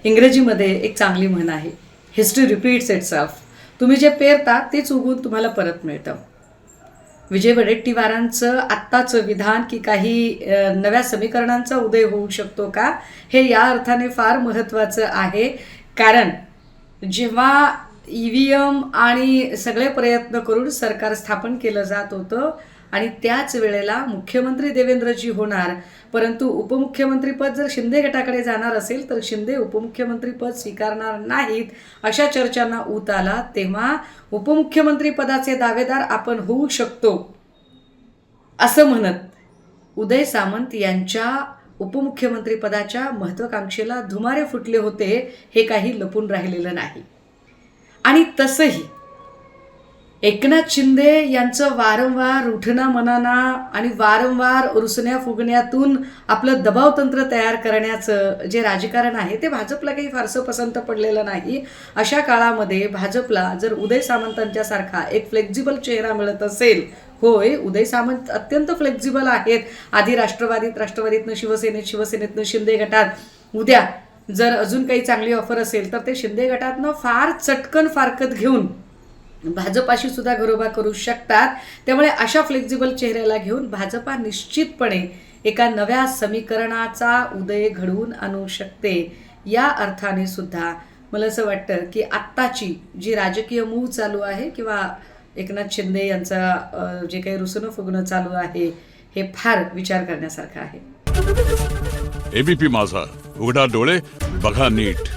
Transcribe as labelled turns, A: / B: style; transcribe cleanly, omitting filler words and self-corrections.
A: इंग्रजीमध्ये एक चांगली म्हण आहे, हिस्ट्री रिपीट्स इटसेल्फ. तुम्ही जे पेरता तेच उगवून तुम्हाला परत मिळतं. विजय वडेट्टीवारांचं आत्ताचं विधान की काही नव्या समीकरणांचा उदय होऊ शकतो का, हे या अर्थाने फार महत्त्वाचं आहे. कारण जेव्हा EVM आणि सगळे प्रयत्न करून सरकार स्थापन केलं जात होतं आणि त्याच वेळेला मुख्यमंत्री देवेंद्रजी होणार, परंतु उपमुख्यमंत्रीपद जर शिंदे गटाकडे जाणार असेल तर शिंदे उपमुख्यमंत्रीपद स्वीकारणार नाहीत, अशा चर्चांना ऊत आला. तेव्हा उपमुख्यमंत्रीपदाचे दावेदार आपण होऊ शकतो असं म्हणत उदय सामंत यांच्या उपमुख्यमंत्रीपदाच्या महत्त्वाकांक्षेला धुमारे फुटले होते, हे काही लपून राहिलेलं नाही. आणि तसंही एकनाथ शिंदे यांचं वारंवार उठणा मनाना आणि वारंवार रुसण्या फुगण्यातून आपलं दबावतंत्र तयार करण्याचं जे राजकारण आहे ते भाजपला काही फारसं पसंत पडलेलं नाही. अशा काळामध्ये भाजपला जर उदय सामंतांच्यासारखा एक फ्लेक्झिबल चेहरा मिळत असेल, होय उदय सामंत अत्यंत फ्लेक्झिबल आहेत. आधी राष्ट्रवादीतनं शिवसेनेतनं शिंदे गटात, उद्या जर अजून काही चांगली ऑफर असेल तर ते शिंदे गटातनं फार चटकन फारकत घेऊन भाजपाशी सुद्धा घरोबा करू शकतात. त्यामुळे अशा फ्लेक्झिबल चेहऱ्याला घेऊन भाजपा निश्चितपणे एका नव्या समीकरणाचा उदय घडवून आणू शकते. या अर्थाने सुद्धा मला असं वाटतं की आत्ताची जी राजकीय मूव चालू आहे किंवा एकनाथ शिंदे यांचा जे काही रुसणं फुगणं चालू आहे, हे फार विचार करण्यासारखं आहे.
B: ABP माझा, उघडा डोळे बघा नीट.